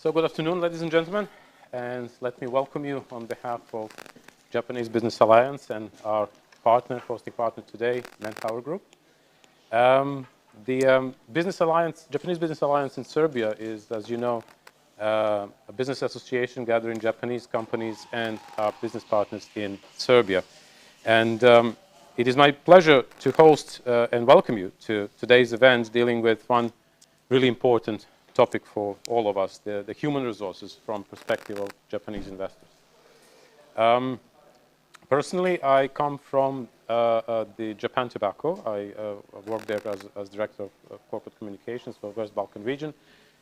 So good afternoon, ladies and gentlemen, and let me welcome you on behalf of Japanese Business Alliance and our partner, hosting partner today, Manpower Group. The Japanese Business Alliance in Serbia is, as you know, a business association gathering Japanese companies and our business partners in Serbia. And it is my pleasure to host and welcome you to today's event dealing with one really important topic for all of us, the human resources from perspective of Japanese investors. Personally, I come from the Japan Tobacco. I worked there as Director of Corporate Communications for West Balkan region,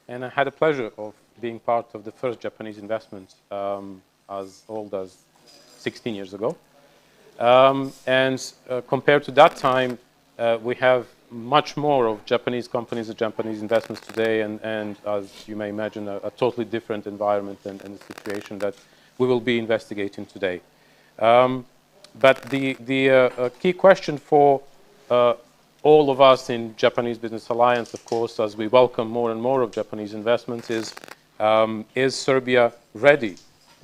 and I had the pleasure of being part of the first Japanese investment as old as 16 years ago. Compared to that time, we have much more of Japanese companies and Japanese investments today, and as you may imagine, a totally different environment and the situation that we will be investigating today. But the key question for all of us in Japanese Business Alliance, of course, as we welcome more and more of Japanese investments, is Serbia ready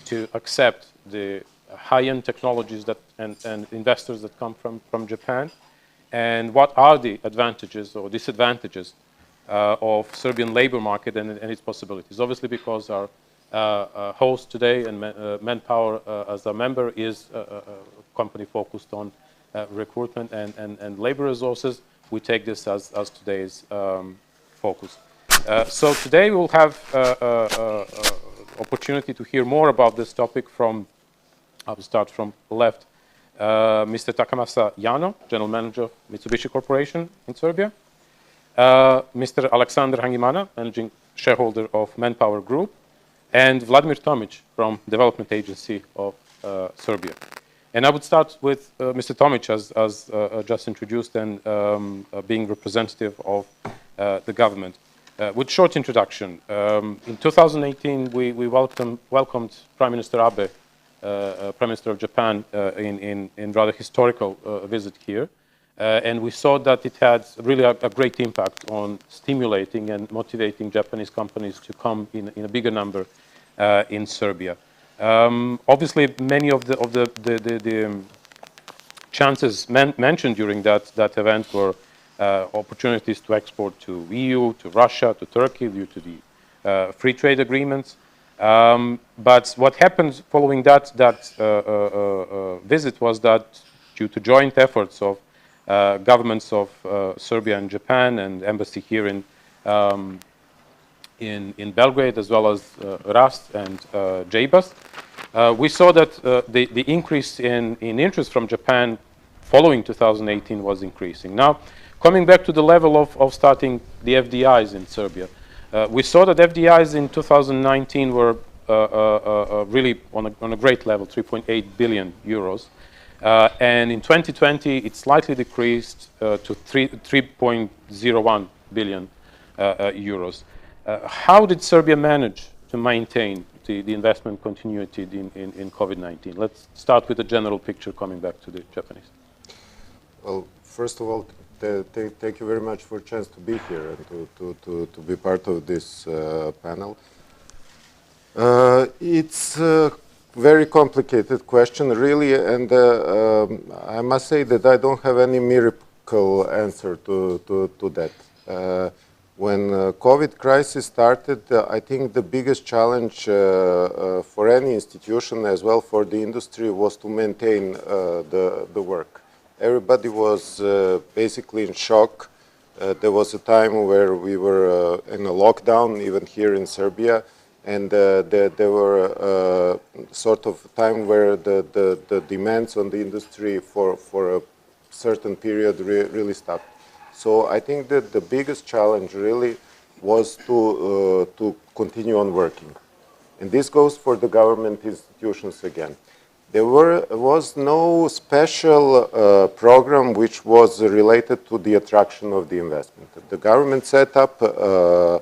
to accept the high-end technologies that and investors that come from Japan? And what are the advantages or disadvantages of Serbian labor market and its possibilities? Obviously, because our host today and Manpower as a member is a company focused on recruitment and labor resources, we take this as today's focus. So today we will have opportunity to hear more about this topic from, I'll start from the left, Mr. Takamasa Jano, General Manager of Mitsubishi Corporation in Serbia, Mr. Aleksandar Hangimana, Managing Shareholder of Manpower Group, and Vladimir Tomic from Development Agency of Serbia. And I would start with Mr. Tomic, as just introduced, and being representative of the government. With short introduction, in 2018, we welcomed Prime Minister Abe, Prime Minister of Japan, in rather historical visit here, and we saw that it had really a great impact on stimulating and motivating Japanese companies to come in a bigger number in Serbia. Obviously, many of the chances mentioned during that event were opportunities to export to EU, to Russia, to Turkey due to the free trade agreements. But what happened following that visit was that, due to joint efforts of governments of Serbia and Japan and embassy here in Belgrade, as well as RAST and JBAS, we saw that the increase in interest from Japan following 2018 was increasing. Now, coming back to the level of starting the FDIs in Serbia, we saw that FDIs in 2019 were really on a great level, 3.8 billion euros. And in 2020, it slightly decreased to 3.01 billion euros. How did Serbia manage to maintain the investment continuity in COVID-19? Let's start with a general picture, coming back to the Japanese. Well, first of all, thank you very much for a chance to be here and to be part of this panel. It's a very complicated question, really, and I must say that I don't have any miracle answer to that. When COVID crisis started, I think the biggest challenge for any institution, as well for the industry, was to maintain the work. Everybody was basically in shock. There was a time where we were in a lockdown, even here in Serbia, and there were sort of time where the demands on the industry for a certain period really stopped. So I think that the biggest challenge really was to continue on working. And this goes for the government institutions again. There was no special program which was related to the attraction of the investment. The government set up a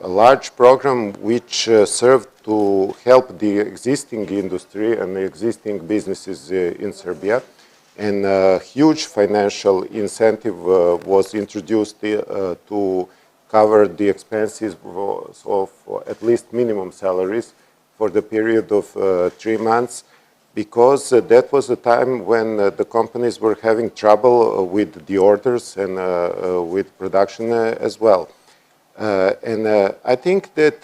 large program which served to help the existing industry and the existing businesses in Serbia. And a huge financial incentive was introduced to cover the expenses of at least minimum salaries for the period of 3 months, because that was a time when the companies were having trouble with the orders and with production as well. I think that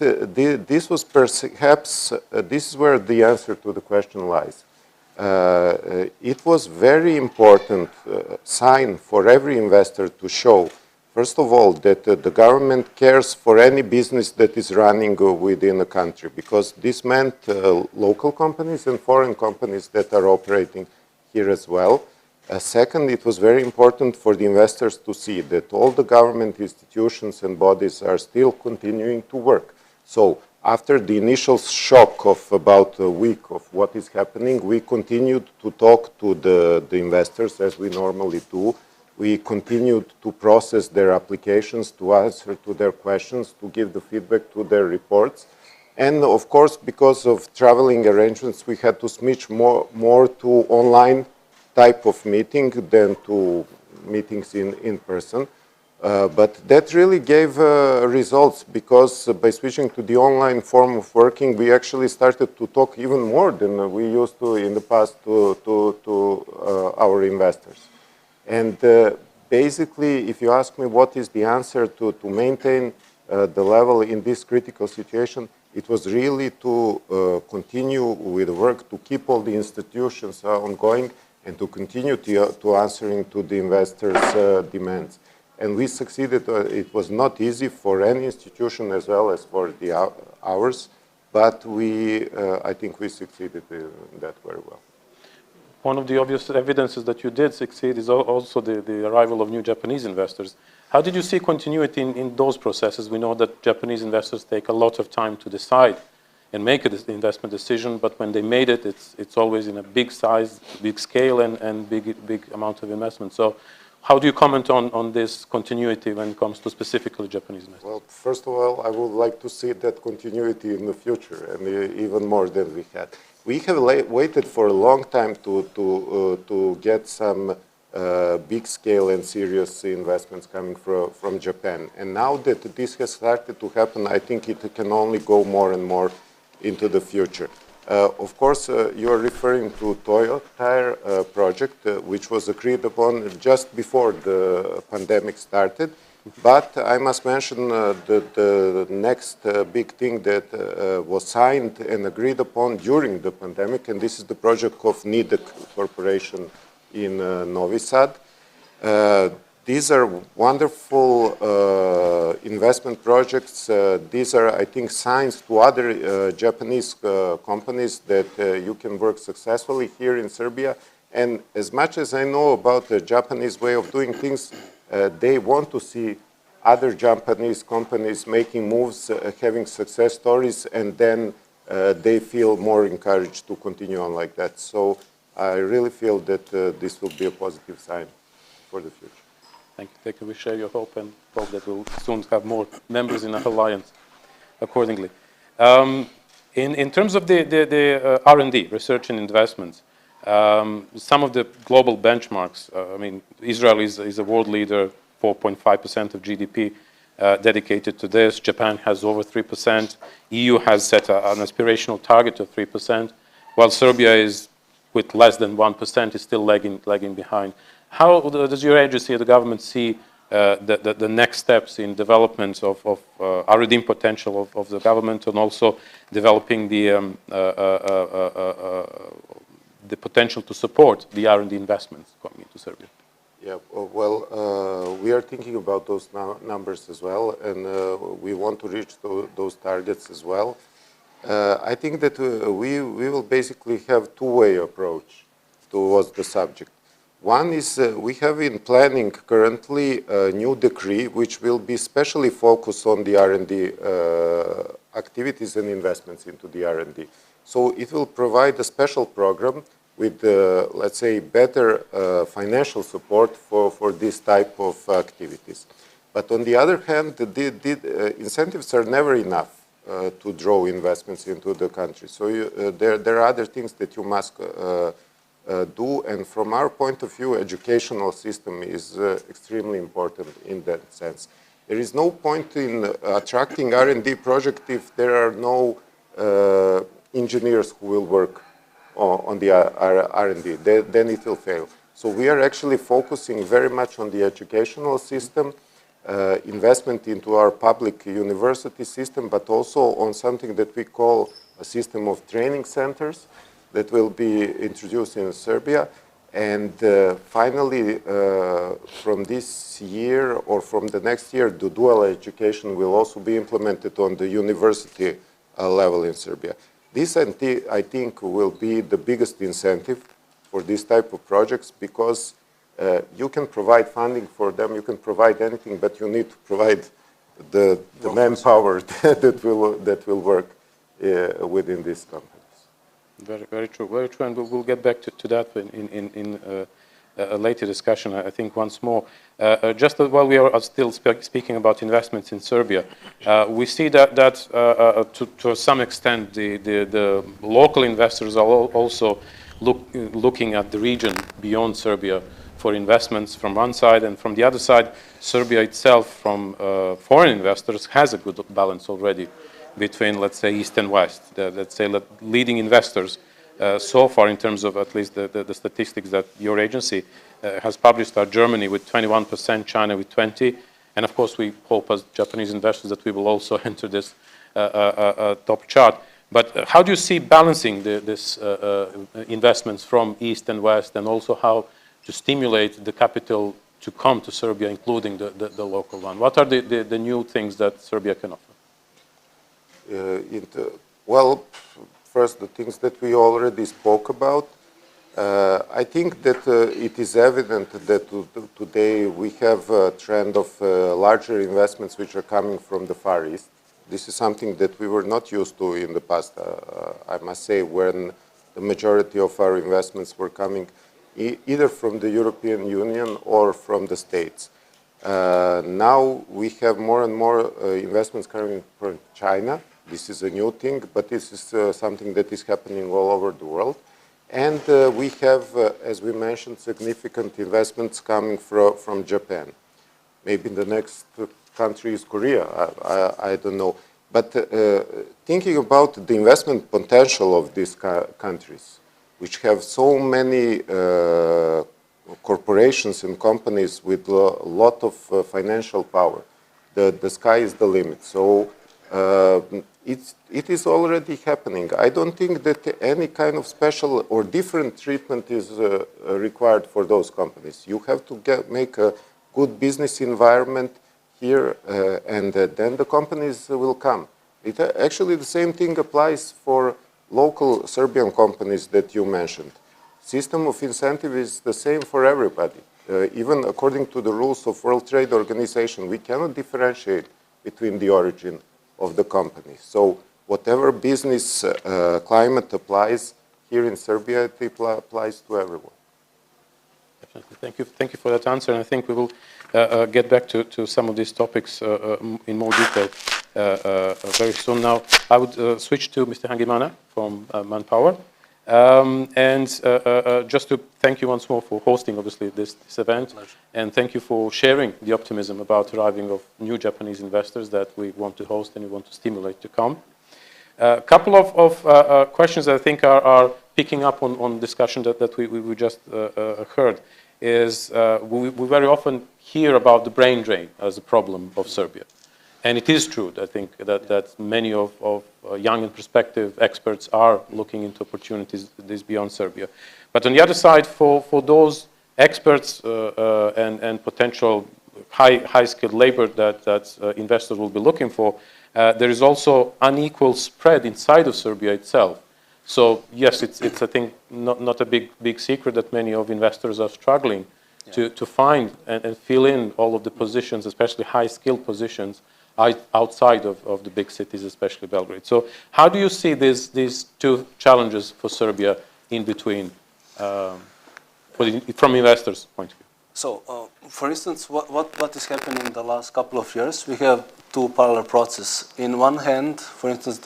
this was perhaps, this is where the answer to the question lies. It was very important sign for every investor to show, first of all, that the government cares for any business that is running within a country, because this meant local companies and foreign companies that are operating here as well. Second, it was very important for the investors to see that all the government institutions and bodies are still continuing to work. So after the initial shock of about a week of what is happening, we continued to talk to the investors as we normally do. We continued to process their applications, to answer to their questions, to give the feedback to their reports. And of course, because of traveling arrangements, we had to switch more to online type of meeting than to meetings in person. But that really gave results, because by switching to the online form of working, we actually started to talk even more than we used to in the past to our investors. And basically, if you ask me what is the answer to maintain the level in this critical situation, it was really to continue with work, to keep all the institutions ongoing, and to continue to answering to the investors' demands. And we succeeded. It was not easy for any institution as well as for ours, but I think we succeeded in that very well. One of the obvious evidences that you did succeed is also the arrival of new Japanese investors. How did you see continuity in those processes? We know that Japanese investors take a lot of time to decide and make an investment decision, but when they made it, it's always in a big size, big scale, and big amount of investment. So how do you comment on this continuity when it comes to specifically Japanese investors? Well, first of all, I would like to see that continuity in the future, and even more than we had. We have waited for a long time to get some big scale and serious investments coming from Japan. And now that this has started to happen, I think it can only go more and more into the future. Of course, you are referring to Toyo Tire project, which was agreed upon just before the pandemic started. But I must mention the next big thing that was signed and agreed upon during the pandemic, and this is the project of NIDEC Corporation in Novi Sad. These are wonderful investment projects. These are, I think, signs to other Japanese companies that you can work successfully here in Serbia. And as much as I know about the Japanese way of doing things, they want to see other Japanese companies making moves, having success stories, and then they feel more encouraged to continue on like that. So I really feel that this will be a positive sign for the future. Thank you. We share your hope and hope that we'll soon have more members in our alliance accordingly. In terms of the R&D, research and investments, some of the global benchmarks, I mean, Israel is a world leader, 4.5% of GDP dedicated to this. Japan has over 3%. EU has set an aspirational target of 3%, while Serbia is, with less than 1%, is still lagging behind. How does your agency, the government, see the next steps in development of R&D potential of the government, and also developing the potential to support the R&D investments coming into Serbia? Yeah, well, we are thinking about those numbers as well, and we want to reach those targets as well. I think that we will basically have two-way approach towards the subject. One is we have in planning currently a new decree which will be specially focused on the R&D activities and investments into the R&D. So it will provide a special program with, let's say, better financial support for this type of activities. But on the other hand, the incentives are never enough to draw investments into the country. So there are other things that you must do, and from our point of view, educational system is extremely important in that sense. There is no point in attracting R&D project if there are no engineers who will work on the R&D. Then it will fail. So we are actually focusing very much on the educational system, investment into our public university system, but also on something that we call a system of training centers that will be introduced in Serbia. And finally, from this year or from the next year, the dual education will also be implemented on the university level in Serbia. This, I think, will be the biggest incentive for this type of projects, because you can provide funding for them, you can provide anything, but you need to provide the manpower that will work within these companies. Very, very true, and we'll get back to that in a later discussion. I think once more, just while we are still speaking about investments in Serbia, we see that to some extent the local investors are also looking at the region beyond Serbia for investments from one side, and from the other side, Serbia itself, from foreign investors, has a good balance already between, let's say, East and West. Let's say leading investors so far, in terms of at least the statistics that your agency has published, are Germany with 21%, China with 20%, and of course we hope as Japanese investors that we will also enter this top chart. But how do you see balancing this investments from East and West, and also how to stimulate the capital to come to Serbia, including the local one? What are the new things that Serbia can offer? Well, first, the things that we already spoke about. I think that it is evident that today we have a trend of larger investments which are coming from the Far East. This is something that we were not used to in the past, I must say, when the majority of our investments were coming either from the European Union or from the States. Now we have more and more investments coming from China. This is a new thing, but this is something that is happening all over the world. And we have, as we mentioned, significant investments coming from Japan. Maybe the next country is Korea, I don't know. But thinking about the investment potential of these countries, which have so many corporations and companies with a lot of financial power, the sky is the limit. So it is already happening. I don't think that any kind of special or different treatment is required for those companies. You have to make a good business environment here, and then the companies will come. Actually, the same thing applies for local Serbian companies that you mentioned. System of incentive is the same for everybody. Even according to the rules of World Trade Organization, we cannot differentiate between the origin of the company. So whatever business climate applies here in Serbia, it applies to everyone. Definitely. Thank you for that answer. And I think we will get back to some of these topics in more detail very soon. Now, I would switch to Mr. Hangimana from Manpower. And just to thank you once more for hosting, obviously, this event. Pleasure. And thank you for sharing the optimism about arriving of new Japanese investors that we want to host and we want to stimulate to come. A couple of questions that I think are picking up on discussion that we just heard is we very often hear about the brain drain as a problem of Serbia. And it is true, I think, that many of young and prospective experts are looking into opportunities beyond Serbia. But on the other side, for those experts and potential high-skilled labor that investors will be looking for, there is also unequal spread inside of Serbia itself. So yes, it's I think not a big secret that many of investors are struggling to find and fill in all of the positions, especially high-skilled positions, outside of the big cities, especially Belgrade. So how do you see these two challenges for Serbia in between, from investors' point of view? So, for instance, what is happening in the last couple of years? We have two parallel processes. In one hand, for instance,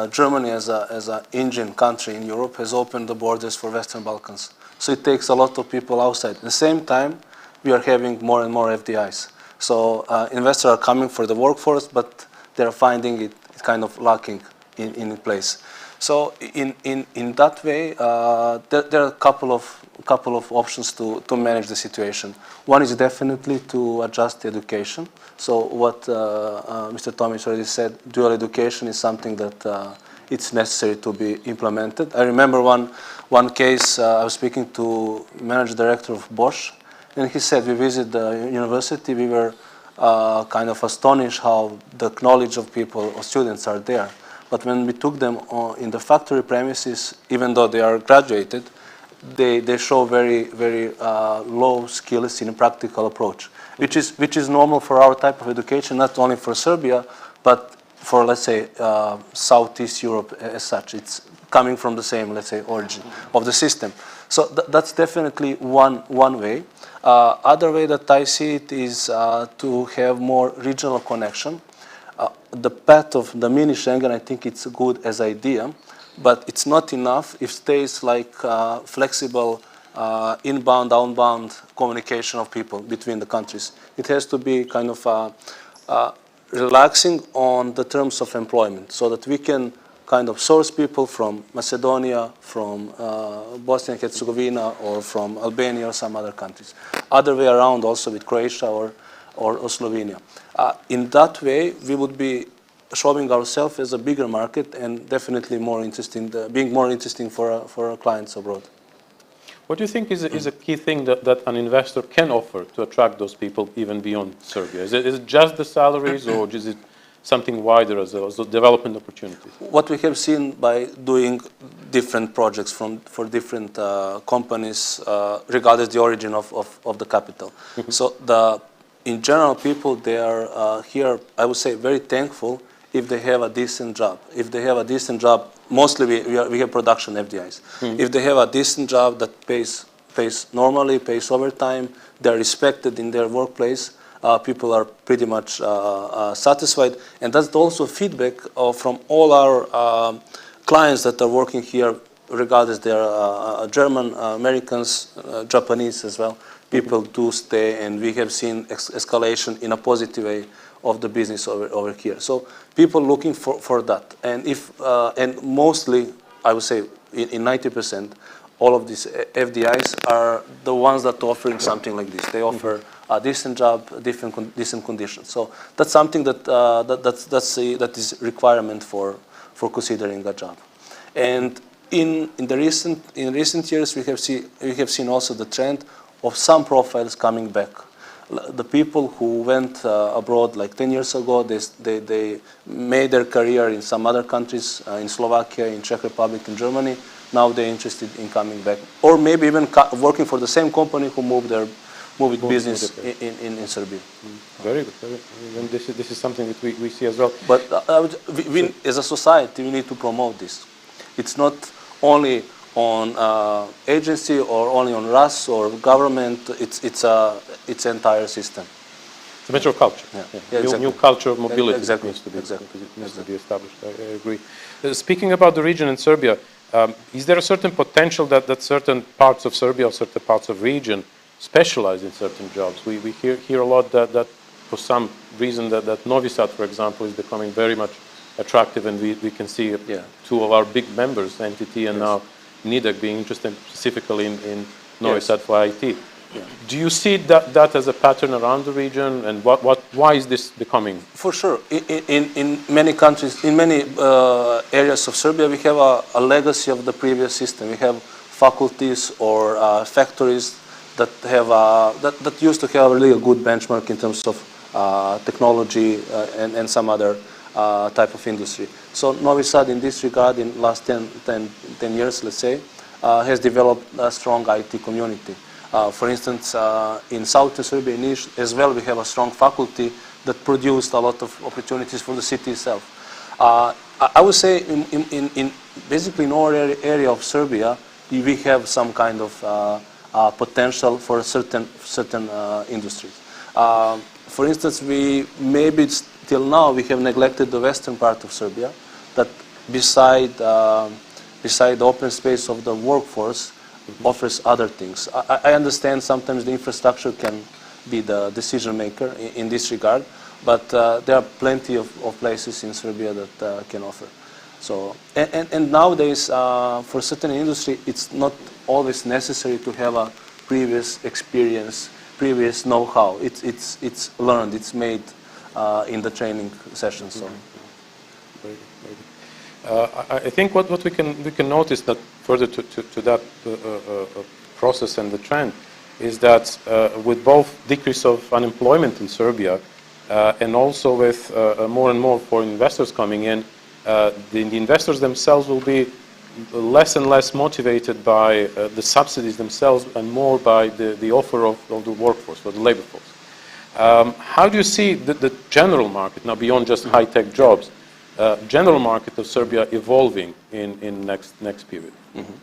Germany as an engine country in Europe has opened the borders for Western Balkans. So it takes a lot of people outside. At the same time, we are having more and more FDIs. So investors are coming for the workforce, but they're finding it kind of lacking in place. So in that way, there are a couple of options to manage the situation. One is definitely to adjust the education. So what Mr. Tomic already said, dual education is something that it's necessary to be implemented. I remember one case, I was speaking to managing director of Bosch, and he said, we visited the university, we were kind of astonished how the knowledge of people or students are there. But when we took them in the factory premises, even though they are graduated, they show very low skills in a practical approach, which is normal for our type of education, not only for Serbia, but for, let's say, Southeast Europe as such. It's coming from the same, let's say, origin of the system. So that's definitely one way. Other way that I see it is to have more regional connection. The path of the mini Schengen, I think it's good as idea, but it's not enough if stays like flexible inbound, outbound communication of people between the countries. It has to be kind of relaxing on the terms of employment, so that we can kind of source people from Macedonia, from Bosnia and Herzegovina, or from Albania or some other countries. Other way around also with Croatia or Slovenia. In that way, we would be showing ourselves as a bigger market and definitely more interesting, being more interesting for our clients abroad. What do you think is a key thing that an investor can offer to attract those people even beyond Serbia? Is it just the salaries, or is it something wider as a development opportunity? What we have seen by doing different projects for different companies, regardless the origin of the capital. So in general, people, they are here, I would say, very thankful if they have a decent job. If they have a decent job, mostly we have production FDIs. If they have a decent job that pays normally, pays overtime, they're respected in their workplace, people are pretty much satisfied. And that's also feedback from all our clients that are working here, regardless they're German, Americans, Japanese as well. People do stay, and we have seen escalation in a positive way of the business over here. So people looking for that. And and mostly, I would say, in 90%, all of these FDIs are the ones that are offering something like this. They offer a decent job, decent conditions. So that's something that is requirement for considering a job. And in recent years, we have seen also the trend of some profiles coming back. The people who went abroad like 10 years ago, they made their career in some other countries, in Slovakia, in Czech Republic, in Germany. Now they're interested in coming back, or maybe even working for the same company who moved business in Serbia. Very good. And this is something that we see as well. But we, as a society, we need to promote this. It's not only on agency or only on RAS or government. It's an entire system. It's a matter of culture. Exactly. New culture of mobility needs to be established. I agree. Speaking about the region in Serbia, is there a certain potential that certain parts of Serbia or certain parts of region specialize in certain jobs? We hear a lot that for some reason that Novi Sad, for example, is becoming very much attractive, and we can see two of our big members, NTT and now NIDAC, being interested specifically in Novi Sad for IT. Yeah. Do you see that as a pattern around the region, and why is this becoming? For sure. In many countries, in many areas of Serbia, we have a legacy of the previous system. We have faculties or factories that have that used to have really a good benchmark in terms of technology and some other type of industry. So Novi Sad, in this regard, in last 10 years, let's say, has developed a strong IT community. For instance, in southern Serbia, in Niš, as well, we have a strong faculty that produced a lot of opportunities for the city itself. I would say in basically in all area of Serbia, we have some kind of potential for certain industries. For instance, maybe till now we have neglected the western part of Serbia, that beside the open space of the workforce offers other things. I understand sometimes the infrastructure can be the decision maker in this regard. But there are plenty of places in Serbia that can offer. So, and nowadays, for certain industry, it's not always necessary to have a previous experience, previous know-how. It's learned, it's made in the training sessions. So. Very good, very good. I think what we can notice that further to that process and the trend is that with both decrease of unemployment in Serbia and also with more and more foreign investors coming in, the investors themselves will be less and less motivated by the subsidies themselves and more by the offer of the workforce, or the labor force. How do you see the general market, now beyond just high-tech jobs, general market of Serbia evolving in next period? Mm-hmm.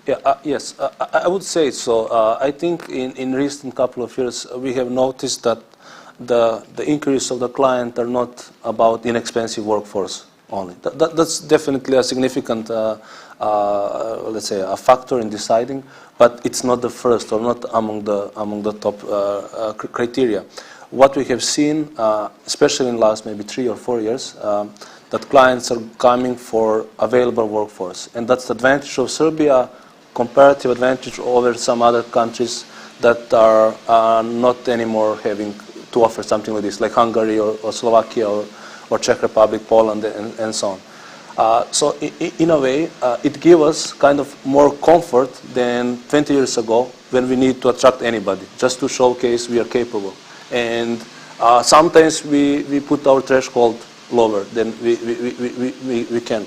Yeah, yes, I would say so. I think in recent couple of years we have noticed that the increase of the client are not about inexpensive workforce only. That's definitely a significant, let's say, a factor in deciding, but it's not the first or not among the top criteria. What we have seen, especially in the last maybe 3 or 4 years, that clients are coming for available workforce, and that's the advantage of Serbia, comparative advantage over some other countries that are not anymore having to offer something like this, like Hungary or Slovakia or Czech Republic, Poland, and so on. So in a way, it gives us kind of more comfort than 20 years ago when we need to attract anybody, just to showcase we are capable. And sometimes we put our threshold lower than we can.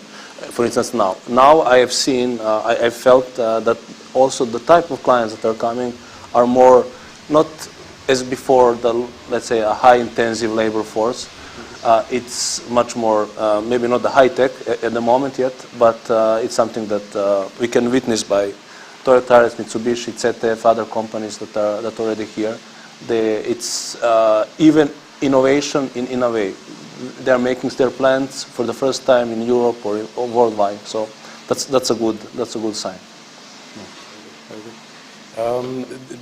For instance, now I have seen, I felt that also the type of clients that are coming are more, not as before, let's say, a high-intensive labor force. It's much more, maybe not the high-tech at the moment yet, but it's something that we can witness by Toyota, Mitsubishi, ZF, other companies that are already here. It's even innovation in a way. They're making their plants for the first time in Europe or worldwide. So that's a good sign.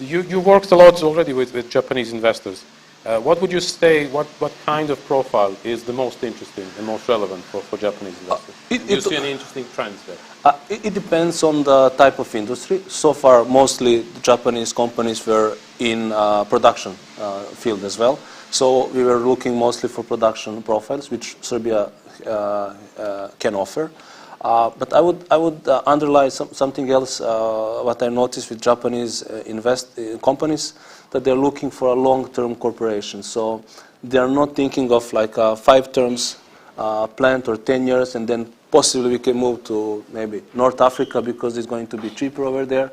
You worked a lot already with Japanese investors. What would you say? What kind of profile is the most interesting and most relevant for Japanese investors? Do you see any interesting trends there? It depends on the type of industry. So far, mostly the Japanese companies were in production field as well. So we were looking mostly for production profiles, which Serbia can offer. But I would underline something else. What I noticed with Japanese companies, that they're looking for a long-term cooperation. So they are not thinking of like a 5 terms plant or 10 years, and then possibly we can move to maybe North Africa because it's going to be cheaper over there.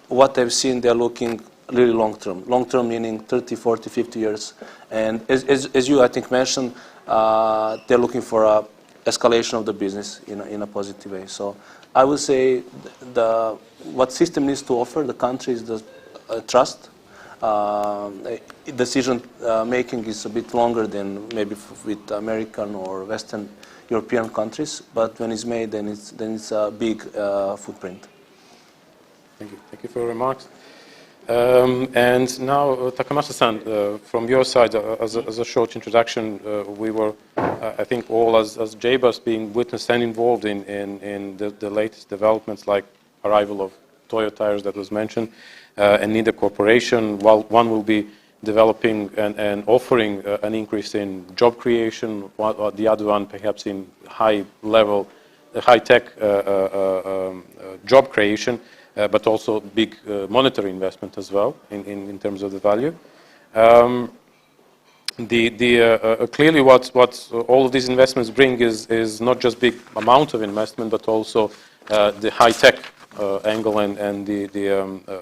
What I've seen, they're looking really long-term. Long-term meaning 30, 40, 50 years. And as you, I think, mentioned, they're looking for a escalation of the business in a positive way. So I would say what system needs to offer the country is the trust. Decision making is a bit longer than maybe with American or Western European countries, but when it's made, then it's a big footprint. Thank you. Thank you for your remarks. And now, Takamasa-san, from your side, as a short introduction, we were, I think, all as JBUS being witness and involved in the latest developments, like arrival of Toyo tires that was mentioned, and NIDA Corporation. While one will be developing and offering an increase in job creation, while the other one perhaps in high-level, high-tech job creation. But also big monetary investment as well in terms of the value. Clearly what all of these investments bring is not just big amount of investment, but also the high-tech angle and the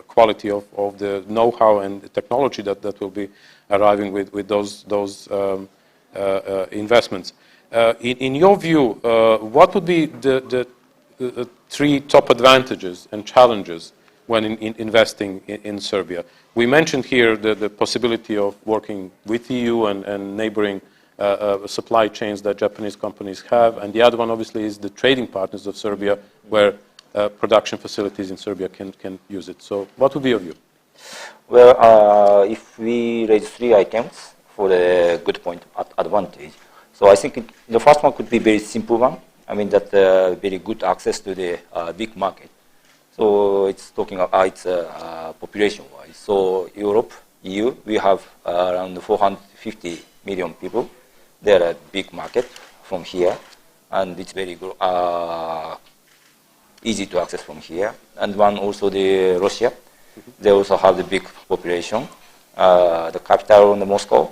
quality of the know-how and the technology that will be arriving with those investments. In your view, what would be the 3 top advantages and challenges when investing in Serbia? We mentioned here the possibility of working with EU and neighboring supply chains that Japanese companies have, and the other one obviously is the trading partners of Serbia, where production facilities in Serbia can use it. So what would be your view? Well, if we raise 3 items for the good point advantage, so I think the first one could be very simple one. I mean that very good access to the big market. So it's talking about its population-wise. So Europe, EU, we have around 450 million people. They're a big market from here, and it's very easy to access from here. And one also the Russia. They also have the big population. The capital in Moscow,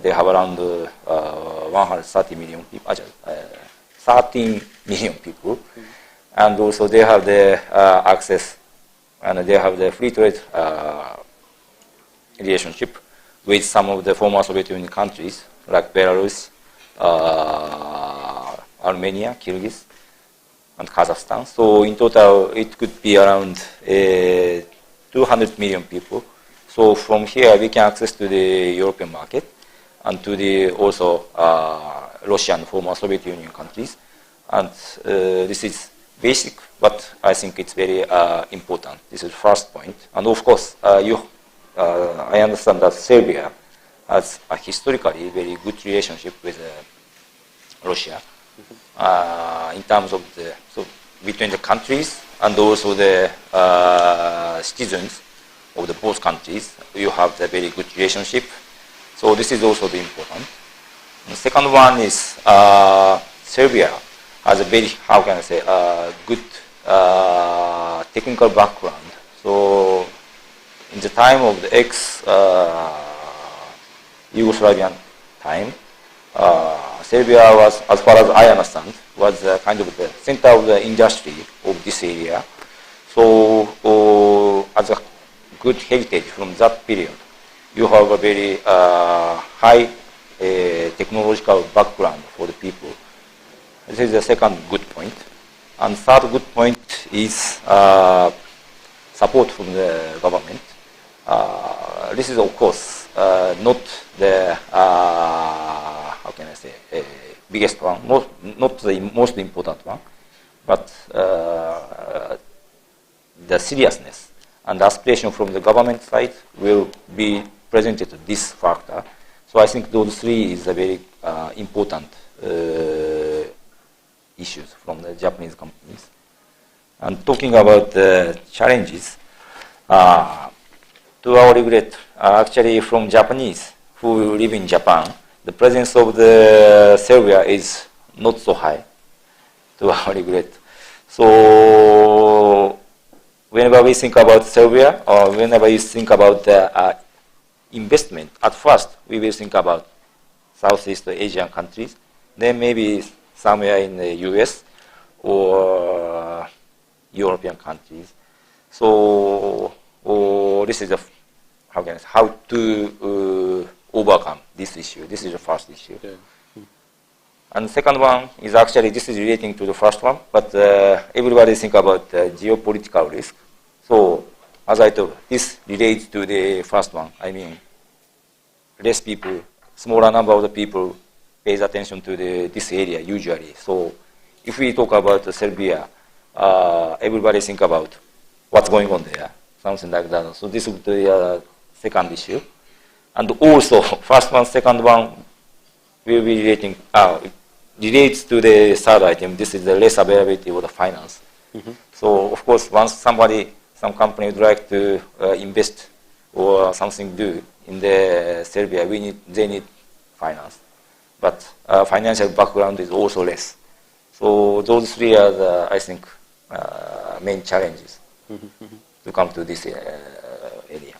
they have around 130 million people, 13 million people. And also they have the access, and they have the free trade relationship with some of the former Soviet Union countries like Belarus, Armenia, Kyrgyz, and Kazakhstan. So in total, it could be around 200 million people. So from here, we can access to the European market and to the also Russian former Soviet Union countries. And this is basic, but I think it's very important. This is the first point. And of course, I understand that Serbia has a historically very good relationship with Russia in terms of between the countries and also the citizens of the both countries. You have the very good relationship. So this is also very important. And the second one is Serbia has a very, how can I say, good technical background. So in the time of the ex-Yugoslavian time, Serbia was, as far as I understand, was kind of the center of the industry of this area. So as a good heritage from that period, you have a very high technological background for the people. This is the second good point. And third good point is support from the government. This is, of course, not the, how can I say, biggest one, not the most important one, but the seriousness and aspiration from the government side will be presented to this factor. So I think those three is a very important issues from the Japanese companies. And talking about the challenges, to our regret, actually from Japanese who live in Japan, the presence of the Serbia is not so high, to our regret. So whenever we think about Serbia, or whenever you think about the investment, at first we will think about Southeast Asian countries, then maybe somewhere in the US or European countries. So this is how to overcome this issue. This is the first issue. Yeah. And the second one is actually, this is relating to the first one, but everybody think about geopolitical risk. So as I told, this relates to the first one. I mean, less people, smaller number of the people pays attention to this area usually. So if we talk about Serbia, everybody think about what's going on there, something like that. So this would be a second issue. And also, first one, second one will be relates to the third item. This is the less availability of the finance. Mm-hmm. So of course, once some company would like to invest or something do in the Serbia, they need finance. But financial background is also less. So those three are the, I think, main challenges to come to this area.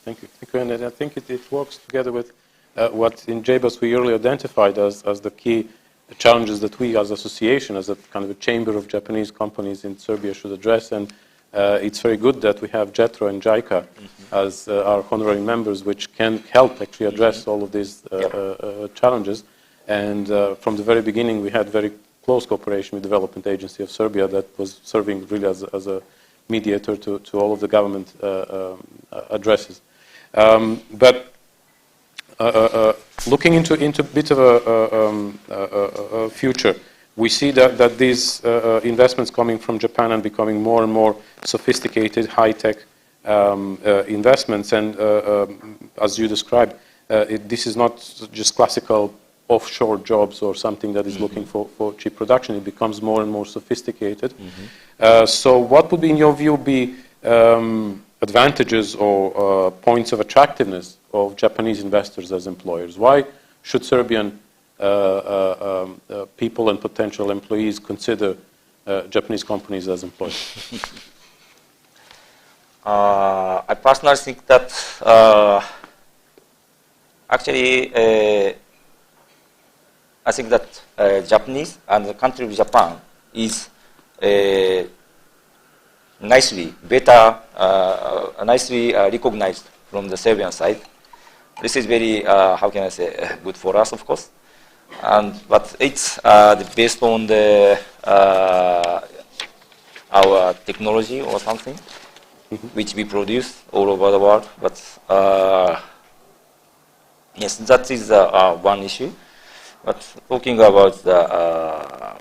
Thank you. And I think it works together with what in JBUS we earlier identified as the key challenges that we as association, as a kind of a chamber of Japanese companies in Serbia should address. And it's very good that we have JETRO and JICA as our honorary members, which can help actually address all of these challenges. And from the very beginning, we had very close cooperation with the Development Agency of Serbia that was serving really as a mediator to all of the government addresses. But looking into a bit of a future, we see that these investments coming from Japan and becoming more and more sophisticated, high-tech investments. And as you described, this is not just classical offshore jobs or something that is looking for cheap production. It becomes more and more sophisticated. So what would, in your view, be advantages or points of attractiveness of Japanese investors as employers? Why should Serbian people and potential employees consider Japanese companies as employers? I personally think that actually I think that Japanese and the country of Japan is nicely recognized from the Serbian side. This is very, how can I say, good for us, of course. But it's based on the our technology or something, which we produce all over the world. But yes, that is one issue. But talking about the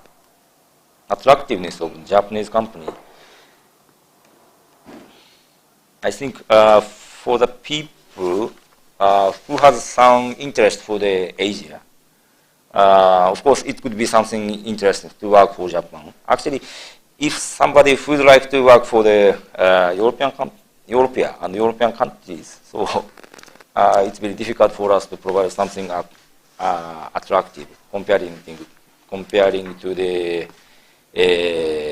attractiveness of Japanese company, I think for the people who has some interest for the Asia, of course, it could be something interesting to work for Japan. Actually, if somebody would like to work for the European and European countries, so it's very difficult for us to provide something attractive comparing to the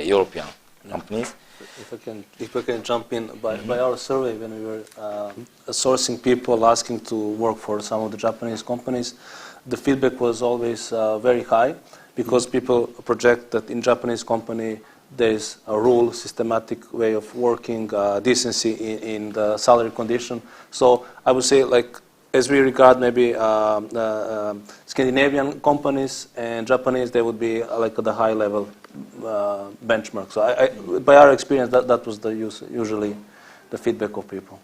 European companies. If I can jump in, by our survey, when we were sourcing people asking to work for some of the Japanese companies, the feedback was always very high, because people project that in Japanese company there is a rule, systematic way of working, decency in the salary condition. So I would say, like, as we regard maybe Scandinavian companies and Japanese, they would be like at the high level benchmark. So by our experience, that was usually the feedback of people.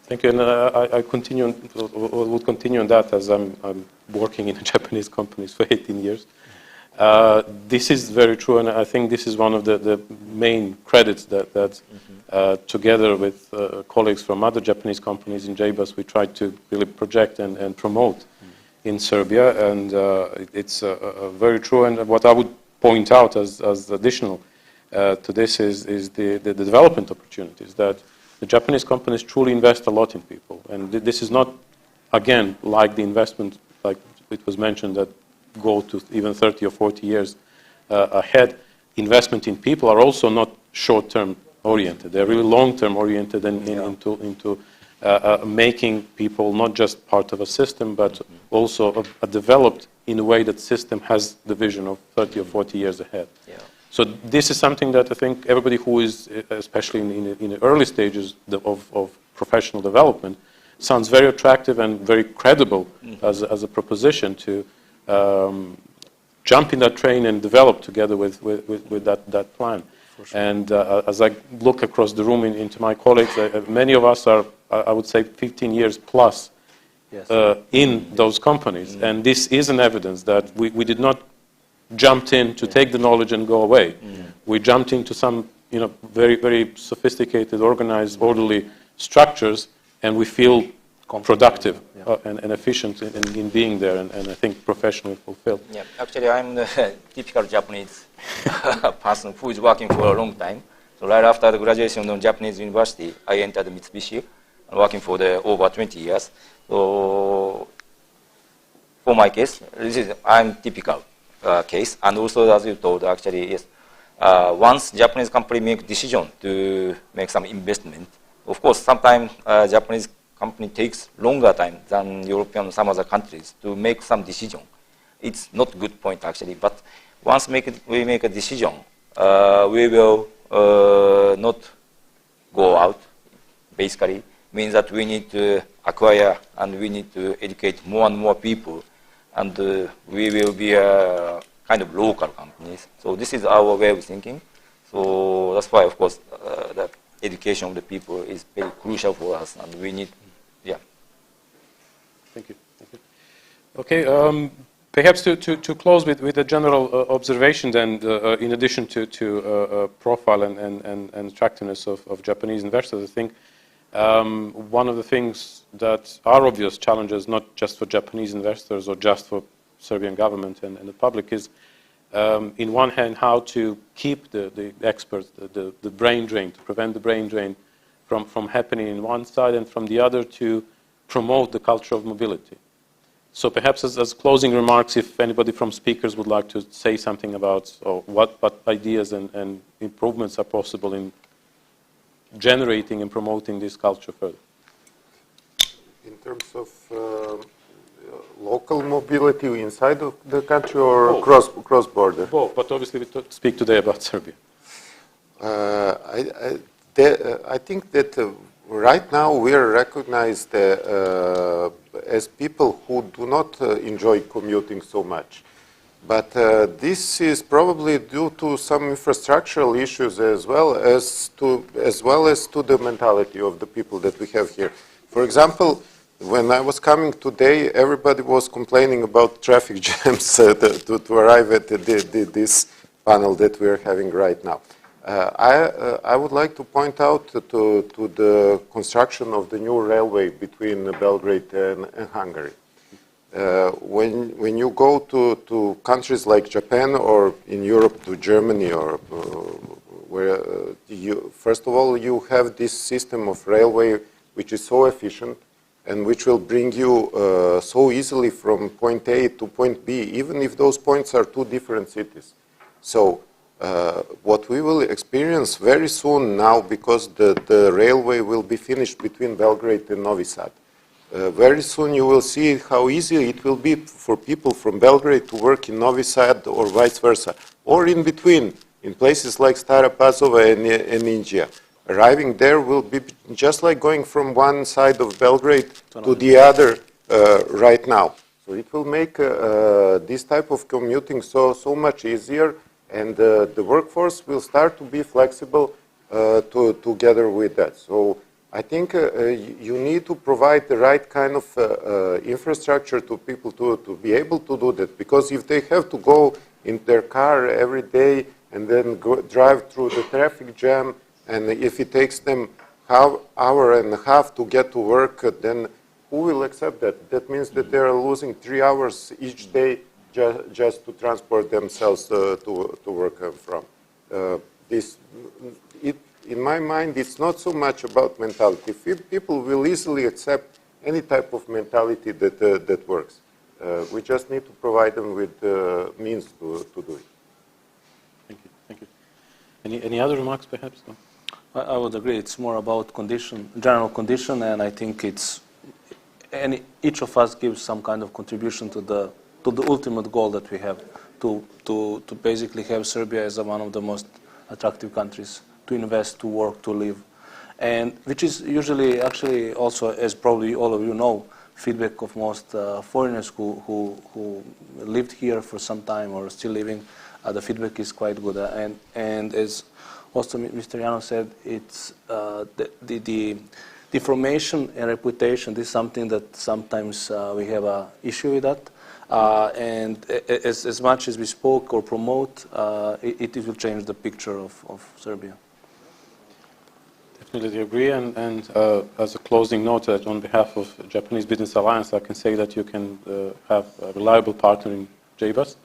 Thank you, and I continue, or would continue on that, as I'm working in Japanese companies for 18 years. This is very true, and I think this is one of the main credits that together with colleagues from other Japanese companies in JBUS, we try to really project and promote in Serbia, and it's very true. And what I would point out as additional to this is the development opportunities, that the Japanese companies truly invest a lot in people. And this is not, again, like the investment, like it was mentioned, that go to even 30 or 40 years ahead. Investment in people are also not short-term oriented. They're really long-term oriented and into making people not just part of a system, but also developed in a way that system has the vision of 30 or 40 years ahead. Yeah. So this is something that I think everybody who is, especially in the early stages of professional development, sounds very attractive and very credible as a proposition to jump in that train and develop together with that plan. Sure. And as I look across the room into my colleagues, many of us are, I would say, 15 years plus in those companies. And this is an evidence that we did not jumped in to take the knowledge and go away. We jumped into some, very, very sophisticated, organized, orderly structures, and we feel productive and efficient in being there, and I think professionally fulfilled. Yeah, actually, I'm the typical Japanese person who is working for a long time. So right after the graduation from Japanese university, I entered Mitsubishi, working for over 20 years. So for my case, I'm typical case, and also as you told, actually, yes, once Japanese company make decision to make some investment, of course, sometimes Japanese company takes longer time than European, some other countries to make some decision. It's not good point actually, but once we make a decision, we will not go out. Basically, means that we need to acquire and we need to educate more and more people, and we will be a kind of local companies. So this is our way of thinking. So that's why, of course, the education of the people is very crucial for us, and we need. Thank you. Okay, perhaps to close with a general observation, and in addition to profile and attractiveness of Japanese investors, I think One of the things that are obvious challenges, not just for Japanese investors or just for Serbian government and the public, is in one hand how to keep the experts, the brain drain, to prevent the brain drain from happening in one side, and from the other to promote the culture of mobility. So perhaps as closing remarks, if anybody from speakers would like to say something about what ideas and improvements are possible in generating and promoting this culture further. In terms of local mobility inside of the country or cross-border? Both, but obviously we speak today about Serbia. I think that right now we are recognized as people who do not enjoy commuting so much. But this is probably due to some infrastructural issues as well as to the mentality of the people that we have here. For example, when I was coming today, everybody was complaining about traffic jams to arrive at this panel that we are having right now. I would like to point out to the construction of the new railway between Belgrade and Hungary. When you go to countries like Japan or in Europe to Germany, or where first of all you have this system of railway which is so efficient and which will bring you so easily from point A to point B, even if those points are two different cities. So what we will experience very soon now, because the railway will be finished between Belgrade and Novi Sad, very soon you will see how easy it will be for people from Belgrade to work in Novi Sad or vice versa, or in between, in places like Stara Pazova and Inđija. Arriving there will be just like going from one side of Belgrade to the other right now. So it will make this type of commuting so much easier, and the workforce will start to be flexible together with that. So I think you need to provide the right kind of infrastructure to people to be able to do that, because if they have to go in their car every day and then drive through the traffic jam, and if it takes them hour and a half to get to work, then who will accept that? That means that they are losing 3 hours each day just to transport themselves to work and from. In my mind, it's not so much about mentality. People will easily accept any type of mentality that works. We just need to provide them with means to do it. Thank you. Thank you. Any other remarks, perhaps? No? I would agree. It's more about general condition, and I think each of us gives some kind of contribution to the ultimate goal that we have, to basically have Serbia as one of the most attractive countries to invest, to work, to live, and which is usually actually also, as probably all of you know, feedback of most foreigners who lived here for some time or still living. The feedback is quite good, and as also Mr. Janov said, it's the formation and reputation. This is something that sometimes we have an issue with that. And as much as we spoke or promote, it will change the picture of Serbia. Definitely agree. And as a closing note, that on behalf of Japanese Business Alliance, I can say that you can have a reliable partner in JBUS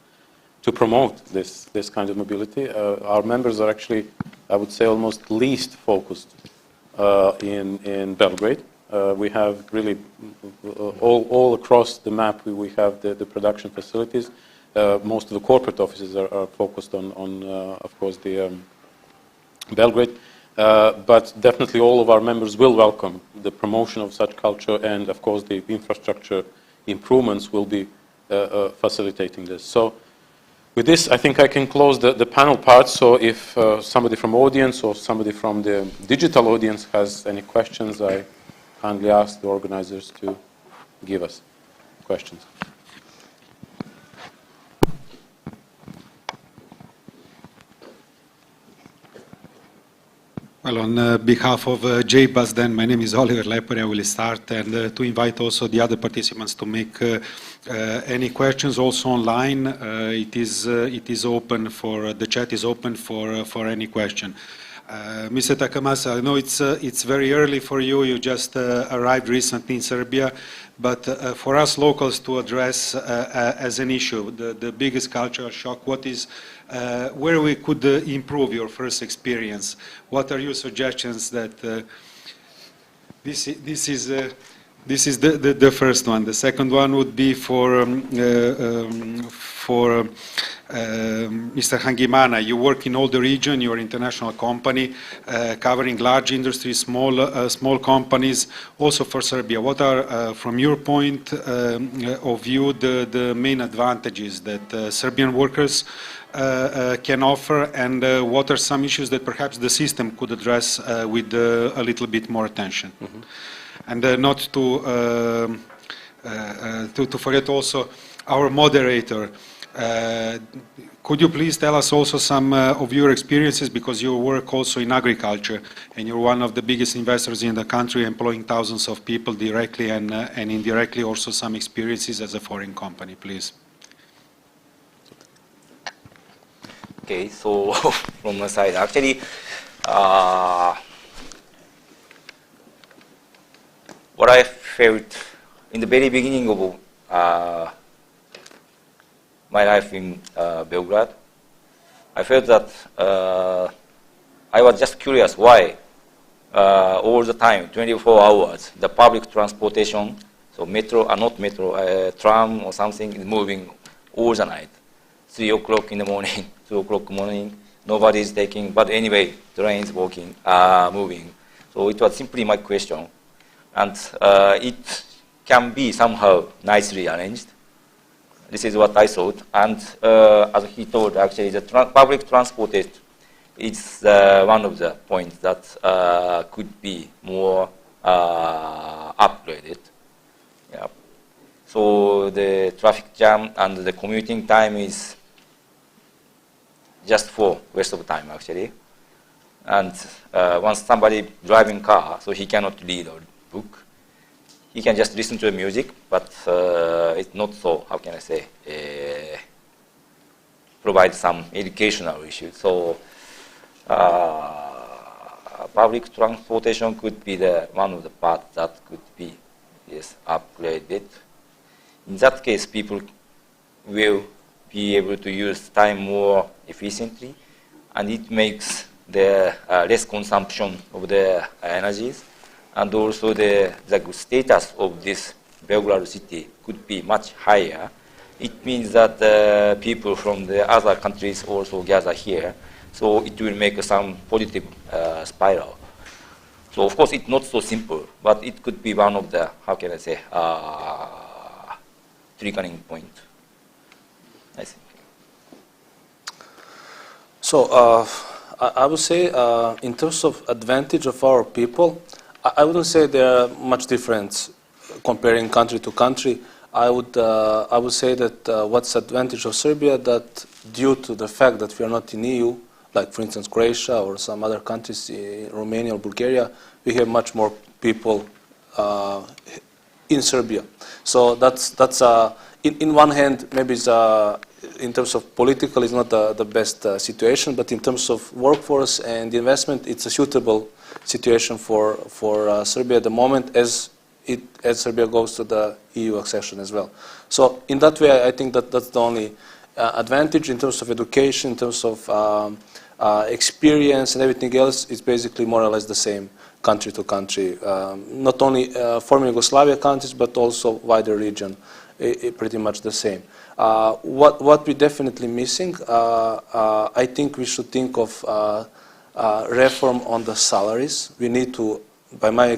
to promote this kind of mobility. Our members are actually, I would say, almost least focused in Belgrade. We have really all across the map. We have the production facilities. Most of the corporate offices are focused on of course, the Belgrade. But definitely all of our members will welcome the promotion of such culture, and of course the infrastructure improvements will be facilitating this. So with this, I think I can close the panel part. So if somebody from audience or somebody from the digital audience has any questions, I kindly ask the organizers to give us questions. Well, on behalf of JBUS, then, my name is Oliver Lepper. I will start, and to invite also the other participants to make any questions also online. It is open for, the chat is open for any question. Mr. Takamasa, I know it's very early for you. You just arrived recently in Serbia, but for us locals to address as an issue, the biggest cultural shock, what is, where we could improve your first experience? What are your suggestions that this is the first one. The second one would be for Mr. Hangimana. You work in all the region. You're an international company covering large industries, small companies. Also for Serbia, what are, from your point of view, the main advantages that Serbian workers can offer, and what are some issues that perhaps the system could address with a little bit more attention? Mm-hmm. And not to forget also our moderator. Could you please tell us also some of your experiences, because you work also in agriculture and you're one of the biggest investors in the country, employing thousands of people directly and indirectly, also some experiences as a foreign company, please. Okay, so from my side, actually, what I felt in the very beginning of my life in Belgrade, I felt that I was just curious why all the time, 24 hours, the public transportation, so metro, not metro, tram or something is moving all the night. 3 o'clock in the morning, 2 o'clock in the morning, nobody is taking, but anyway, trains moving. So it was simply my question. And it can be somehow nicely arranged. This is what I thought. And as he told, actually, the public transport is one of the points that could be more upgraded. Yeah. So the traffic jam and the commuting time is just for waste of time, actually. And once somebody driving car, so he cannot read or book. He can just listen to the music, but it's not so, how can I say, provide some educational issues. So public transportation could be the one of the parts that could be upgraded. In that case, people will be able to use time more efficiently, and it makes the less consumption of the energies. And also the status of this Belgrade city could be much higher. It means that the people from the other countries also gather here, so it will make some positive spiral. So of course it's not so simple, but it could be one of the, how can I say, triggering point, I think. So I would say in terms of advantage of our people, I wouldn't say there are much difference comparing country to country. I would say that what's advantage of Serbia, that due to the fact that we are not in EU, like for instance Croatia or some other countries, Romania or Bulgaria, we have much more people in Serbia. So that's in one hand maybe it's, in terms of political it's not the best situation, but in terms of workforce and investment it's a suitable situation for Serbia at the moment as Serbia goes to the EU accession as well. So in that way, I think that's the only advantage. In terms of education, in terms of experience and everything else, it's basically more or less the same country to country. Not only former Yugoslavia countries, but also wider region, pretty much the same. What we're definitely missing, I think we should think of reform on the salaries. We need to, by my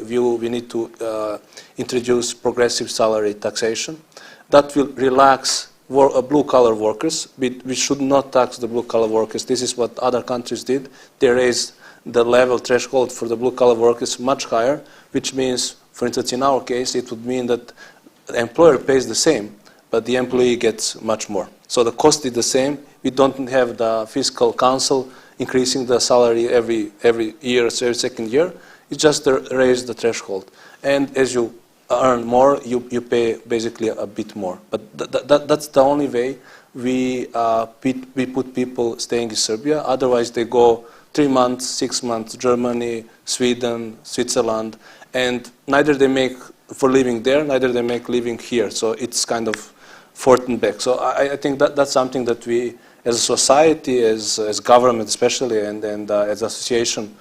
view, we need to introduce progressive salary taxation. That will relax blue-collar workers. We should not tax the blue-collar workers. This is what other countries did. They raised the level threshold for the blue-collar workers much higher, which means, for instance, in our case, it would mean that the employer pays the same, but the employee gets much more. So the cost is the same. We don't have the fiscal council increasing the salary every year, every second year. It's just to raise the threshold. And as you earn more, you pay basically a bit more. But that's the only way we put people staying in Serbia. Otherwise, they go 3 months, 6 months, Germany, Sweden, Switzerland, and neither they make for living there, neither they make living here. So it's kind of forth and back. So I think that's something that we, as a society, as government especially, and as association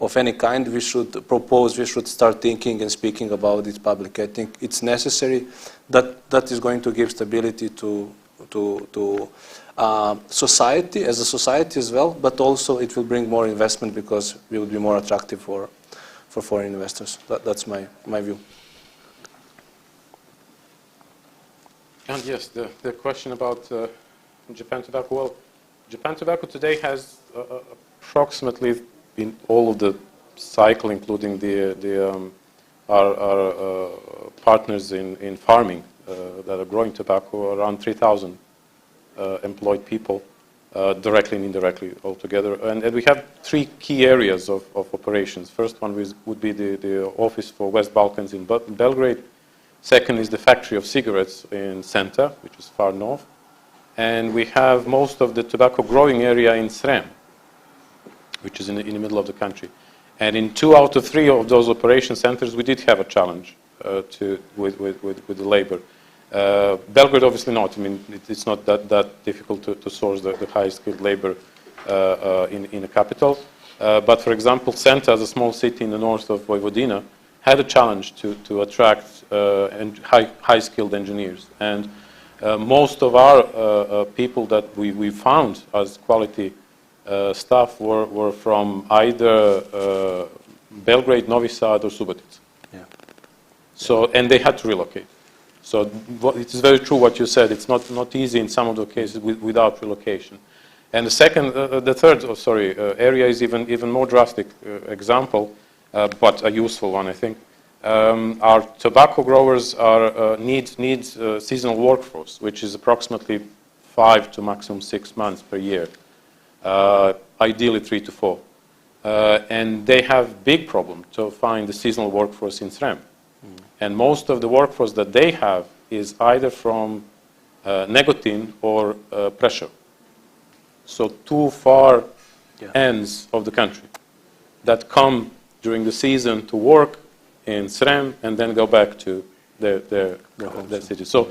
of any kind, we should propose, we should start thinking and speaking about it publicly. I think it's necessary. That is going to give stability to society, as a society as well, but also it will bring more investment because we will be more attractive for foreign investors. That's my view. And yes, the question about Japan Tobacco. Well, Japan Tobacco today has approximately in all of the cycle, including our partners in farming that are growing tobacco, around 3,000 employed people, directly and indirectly altogether. And we have 3 key areas of operations. First one would be the office for West Balkans in Belgrade. Second is the factory of cigarettes in Senta, which is far north. And we have most of the tobacco growing area in Srem, which is in the middle of the country. And in 2 out of 3 of those operation centers, we did have a challenge with the labor. Belgrade, obviously not. I mean, it's not that difficult to source the high-skilled labor in a capital. But for example, Senta, as a small city in the north of Vojvodina, had a challenge to attract high-skilled engineers. And most of our people that we found as quality staff were from either Belgrade, Novi Sad, or Subotica. Yeah. So, and they had to relocate. So it is very true what you said. It's not easy in some of the cases without relocation. And the third area is even more drastic example, but a useful one, I think. Our tobacco growers need seasonal workforce, which is approximately 5 to maximum 6 months per year, ideally 3 to 4. And they have big problem to find the seasonal workforce in Srem. And most of the workforce that they have is either from Negotin or Prešov. So 2 far ends of the country that come during the season to work in Srem and then go back to their city. So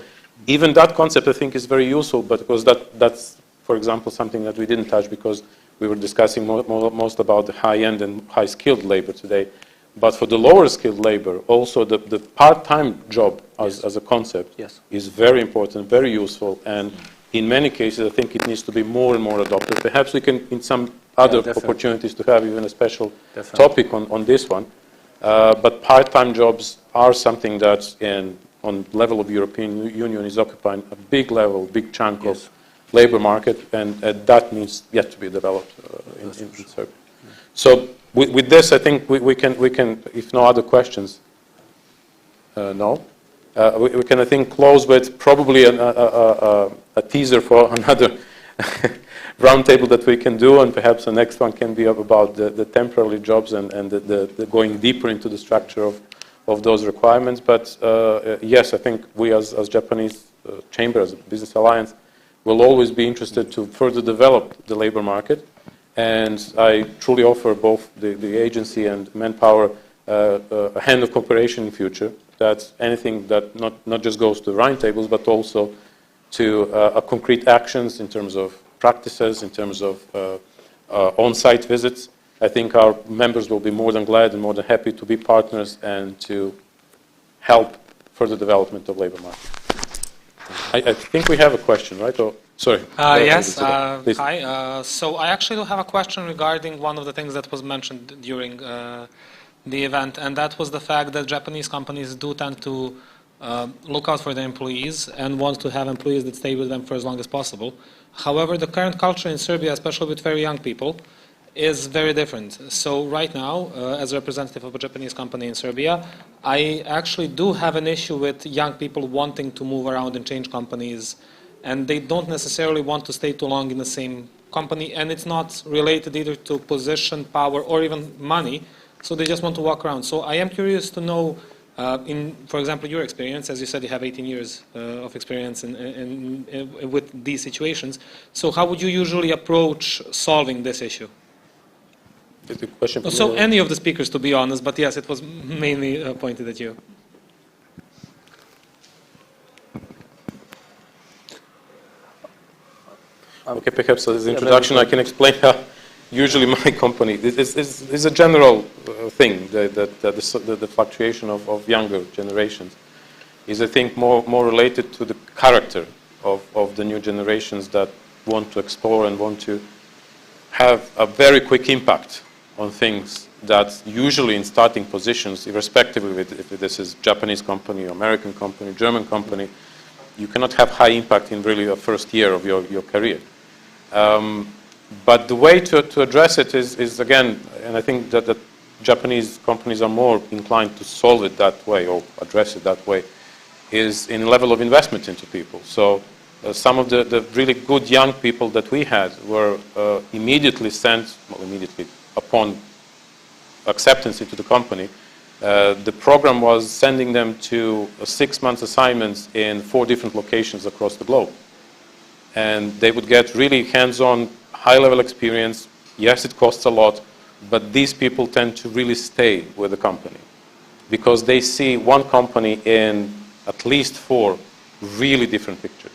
even that concept, I think, is very useful, but because that's, for example, something that we didn't touch because we were discussing most about the high-end and high-skilled labor today. But for the lower-skilled labor, also the part-time job as a concept is very important, very useful, and in many cases, I think it needs to be more and more adopted. Perhaps we can, in some other opportunities, to have even a special topic on this one. But part-time jobs are something that, on level of European Union, is occupying a big level, big chunk of labor market, and that needs yet to be developed in Serbia. So with this, I think we can, if no other questions, we can, I think, close with probably a teaser for another roundtable that we can do, and perhaps the next one can be about the temporary jobs and the going deeper into the structure of those requirements. But yes, I think we as Japanese Chamber, as a business alliance, will always be interested to further develop the labor market. And I truly offer both the agency and Manpower a hand of cooperation in future. That's anything that not just goes to roundtables, but also to concrete actions in terms of practices, in terms of on-site visits. I think our members will be more than glad and more than happy to be partners and to help further development of labor market. I think we have a question, right? Or, sorry. Yes. Hi. So I actually do have a question regarding one of the things that was mentioned during the event, and that was the fact that Japanese companies do tend to look out for their employees and want to have employees that stay with them for as long as possible. However, the current culture in Serbia, especially with very young people, is very different. So right now, as a representative of a Japanese company in Serbia, I actually do have an issue with young people wanting to move around and change companies, and they don't necessarily want to stay too long in the same company, and it's not related either to position, power, or even money, so they just want to walk around. So I am curious to know, for example, your experience, as you said, you have 18 years of experience with these situations, so how would you usually approach solving this issue? Is the question So any of the speakers, to be honest, but yes, it was mainly pointed at you. Okay, perhaps as an introduction, I can explain how usually my company, this is a general thing, the fluctuation of younger generations is, I think, more related to the character of the new generations that want to explore and want to have a very quick impact on things that usually in starting positions, irrespective of if this is Japanese company, American company, German company, you cannot have high impact in really the first year of your career. But the way to address it is again, and I think that the Japanese companies are more inclined to solve it that way or address it that way, is in level of investment into people. So some of the really good young people that we had were immediately sent, well, immediately upon acceptance into the company. The program was sending them to 6 months assignments in 4 different locations across the globe. And they would get really hands-on, high-level experience. Yes, it costs a lot, but these people tend to really stay with the company because they see one company in at least 4 really different pictures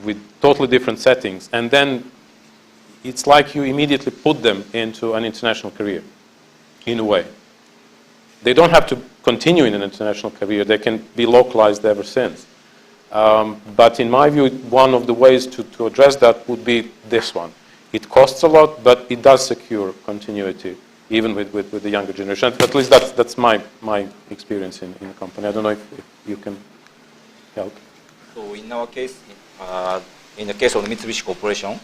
with totally different settings. And then it's like you immediately put them into an international career, in a way. They don't have to continue in an international career. They can be localized ever since. But in my view, one of the ways to address that would be this one. It costs a lot, but it does secure continuity, even with the younger generation. At least that's my experience in the company. I don't know if you can help. So in our case, in the case of Mitsubishi Corporation,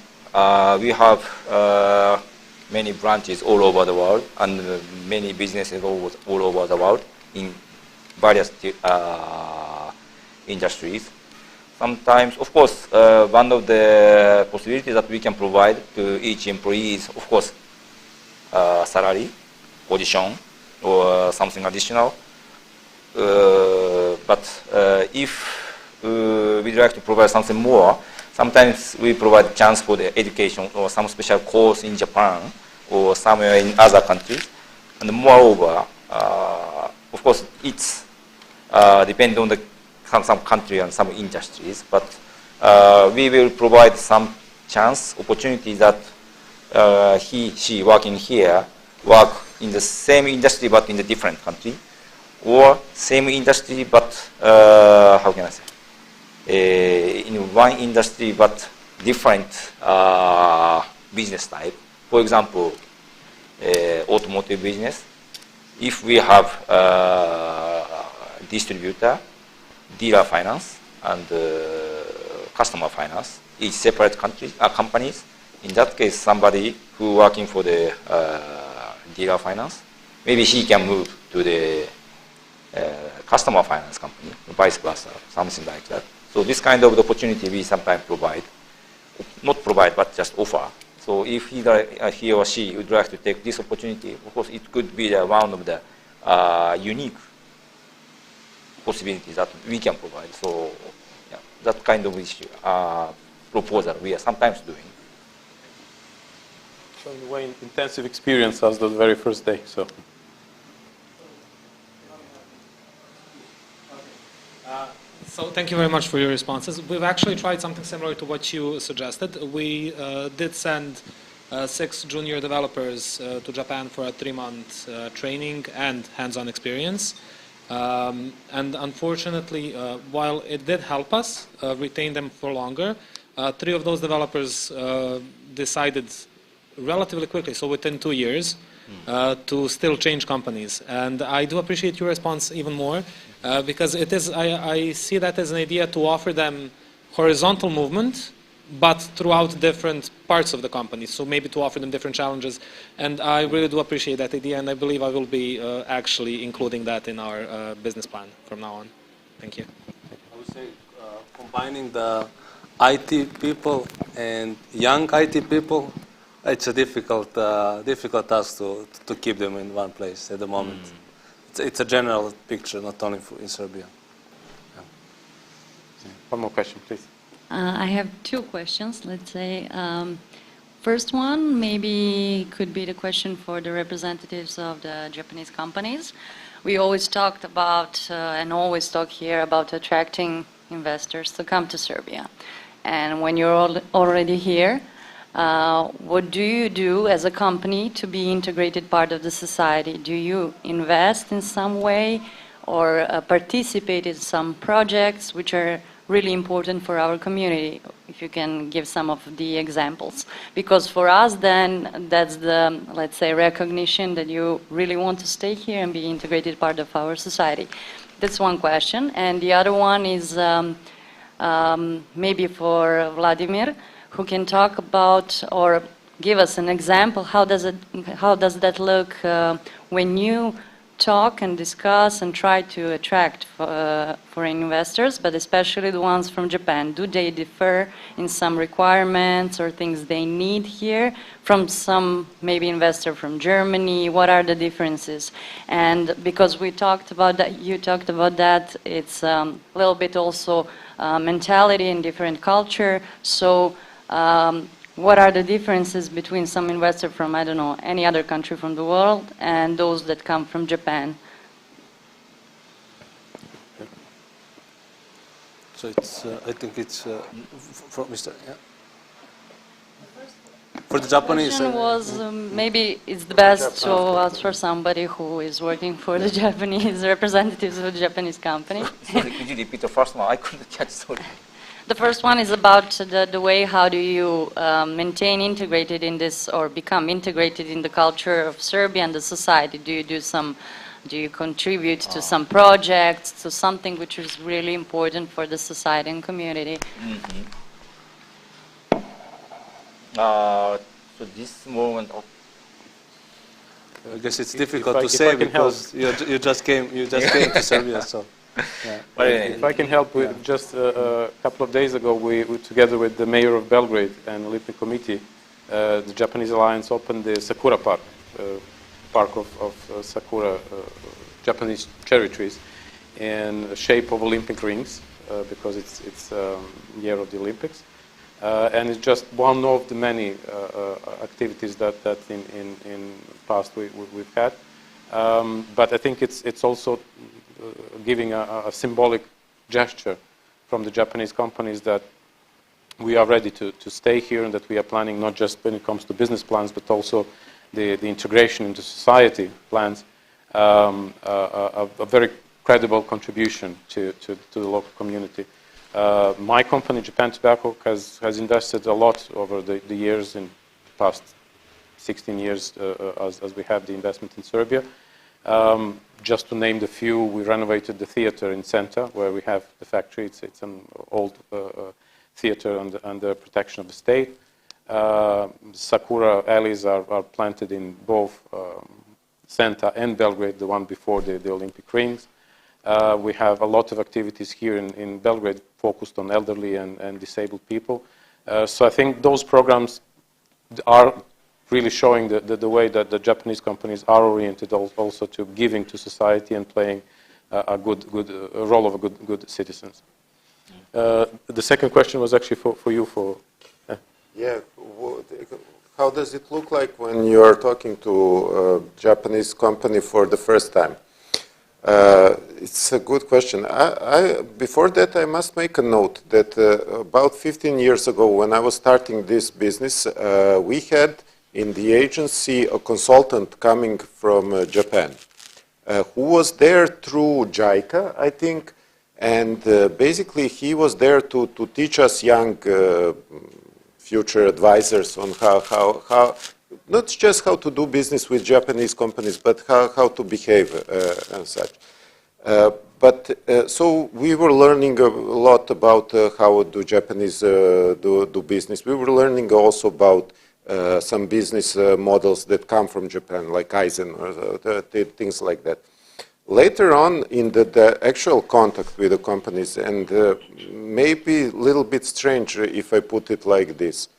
we have many branches all over the world and many businesses all over the world in various industries. Sometimes, of course, one of the possibilities that we can provide to each employee is, of course, salary, position, or something additional. But if we'd like to provide something more, sometimes we provide chance for the education or some special course in Japan or somewhere in other countries. And moreover, of course, it's depends on some country and some industries, but we will provide some chance, opportunity that she working here, work in the same industry but in a different country, or same industry but, how can I say, in one industry but different business type. For example, automotive business. If we have distributor, dealer finance, and customer finance, each separate companies. In that case, somebody who working for the dealer finance, maybe he can move to the customer finance company, vice versa, something like that. So this kind of opportunity we sometimes provide, not provide, but just offer. So if he or she would like to take this opportunity, of course, it could be one of the unique possibilities that we can provide. So yeah, that kind of issue, proposal we are sometimes doing. So in a way, intensive experience as the very first day. So. So thank you very much for your responses. We've actually tried something similar to what you suggested. We did send 6 junior developers to Japan for a 3-month training and hands-on experience. And unfortunately, while it did help us retain them for longer, 3 of those developers decided relatively quickly, so within 2 years, to still change companies. And I do appreciate your response even more, because it is, I see that as an idea to offer them horizontal movement, but throughout different parts of the company. So maybe to offer them different challenges. And I really do appreciate that idea, and I believe I will be actually including that in our business plan from now on. Thank you. I would say combining the IT people and young IT people, it's a difficult task to keep them in one place at the moment. It's a general picture, not only in Serbia. Yeah. One more question, please. I have 2 questions, let's say. first one maybe could be the question for the representatives of the Japanese companies. We always talked about and always talk here about attracting investors to come to Serbia. And when you're already here, what do you do as a company to be integrated part of the society? Do you invest in some way or participate in some projects which are really important for our community? If you can give some of the examples. Because for us then, that's the, let's say, recognition that you really want to stay here and be integrated part of our society. That's one question. And the other one is maybe for Vladimir, who can talk about or give us an example. How does that look when you talk and discuss and try to attract foreign investors, but especially the ones from Japan? Do they differ in some requirements or things they need here from some maybe investor from Germany? What are the differences? And because we talked about that, you talked about that, it's a little bit also mentality and different culture. So what are the differences between some investor from, I don't know, any other country from the world and those that come from Japan? So it's, I think it's from Mr. Yeah. For the Japanese. The question was maybe it's the best to ask for somebody who is working for the Japanese representatives of the Japanese company. Sorry, could you repeat the first one? I couldn't catch, sorry. The first one is about the way how do you maintain integrated in this or become integrated in the culture of Serbia and the society? Do you do some, do you contribute to some projects, to something which is really important for the society and community? So this moment of I guess it's difficult to say because you just came to Serbia, so. Yeah. If I can help with just a couple of days ago, we together with the mayor of Belgrade and Olympic Committee, the Japanese Alliance opened the Sakura Park, park of Sakura, Japanese cherry trees, in the shape of Olympic rings, because it's year of the Olympics. And it's just one of the many activities that in past we've had. But I think it's also giving a symbolic gesture from the Japanese companies that we are ready to stay here and that we are planning not just when it comes to business plans, but also the integration into society plans, a very credible contribution to the local community. My company, Japan Tobacco, has invested a lot over the years, in the past 16 years, as we have the investment in Serbia. Just to name the few, we renovated the theater in Senta, where we have the factory. It's an old theater under protection of the state. Sakura alleys are planted in both Senta and Belgrade, the one before the Olympic rings. We have a lot of activities here in Belgrade focused on elderly and disabled people. So I think those programs are really showing the way that the Japanese companies are oriented also to giving to society and playing a good role of good citizens. The second question was actually for you. Yeah. How does it look like when you are talking to a Japanese company for the first time? It's a good question. Before that, I must make a note that about 15 years ago, when I was starting this business, we had in the agency a consultant coming from Japan who was there through JICA, I think, and basically he was there to teach us young future advisors on how not just how to do business with Japanese companies, but how to behave and such. So we were learning a lot about how do Japanese do business. We were learning also about some business models that come from Japan, like Kaizen or things like that. Later on, in the actual contact with the companies, and maybe a little bit strange if I put it like this,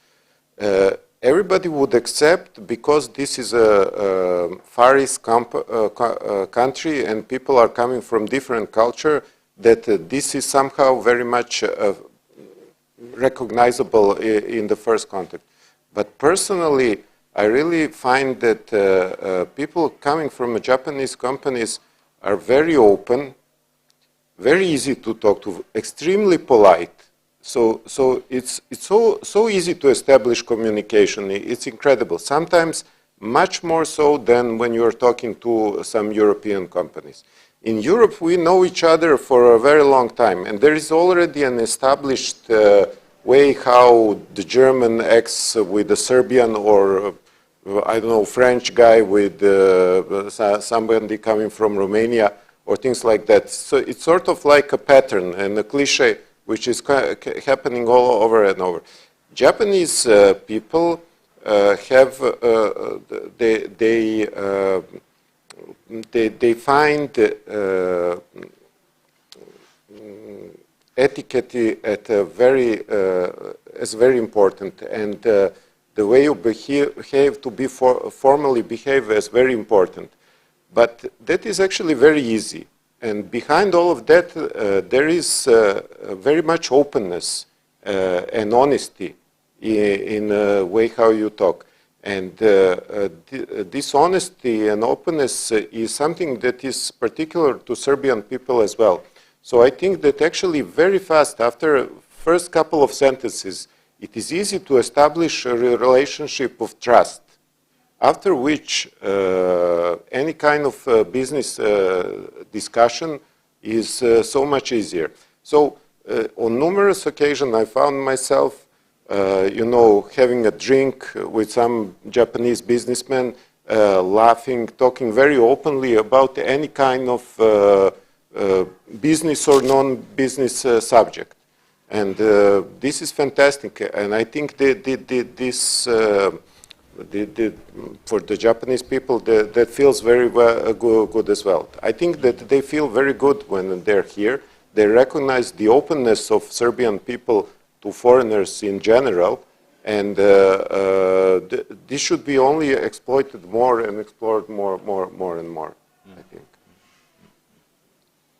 everybody would accept, because this is a Far East country and people are coming from different culture, that this is somehow very much recognizable in the first contact. But personally, I really find that people coming from Japanese companies are very open, very easy to talk to, extremely polite. So it's so easy to establish communication. It's incredible. Sometimes much more so than when you're talking to some European companies. In Europe, we know each other for a very long time, and there is already an established way how the German acts with the Serbian or I don't know, French guy with somebody coming from Romania or things like that. So it's sort of like a pattern and a cliche which is happening all over and over. Japanese people have, they find etiquette at a very, as very important, and the way you behave to be formally behave is very important. But that is actually very easy. And behind all of that, there is very much openness and honesty in the way how you talk. And this honesty and openness is something that is particular to Serbian people as well. So I think that actually very fast, after first couple of sentences, it is easy to establish a relationship of trust, after which any kind of business discussion is so much easier. So on numerous occasions I found myself you know, having a drink with some Japanese businessman, laughing, talking very openly about any kind of business or non-business subject. And this is fantastic. And I think this, for the Japanese people, that feels very good as well. I think that they feel very good when they're here. They recognize the openness of Serbian people to foreigners in general, and this should be only exploited more and explored more and more, I think.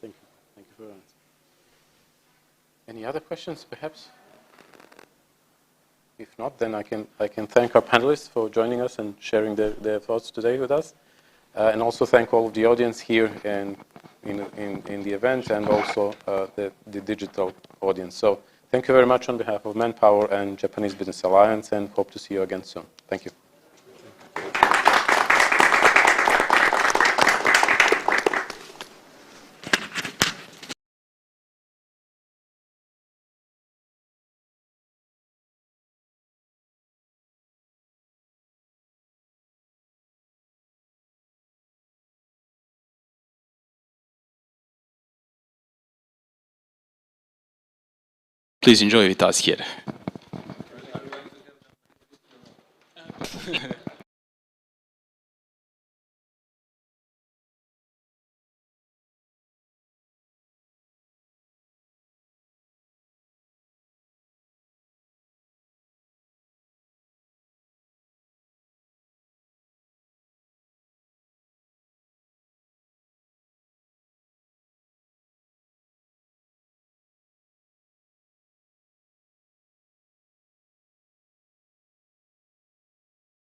Thank you. Thank you for that. Any other questions, perhaps? If not, then I can thank our panelists for joining us and sharing their thoughts today with us, and also thank all of the audience here in the event, and also the digital audience. So thank you very much on behalf of Manpower and Japanese Business Alliance, and hope to see you again soon. Thank you. Please enjoy with us here.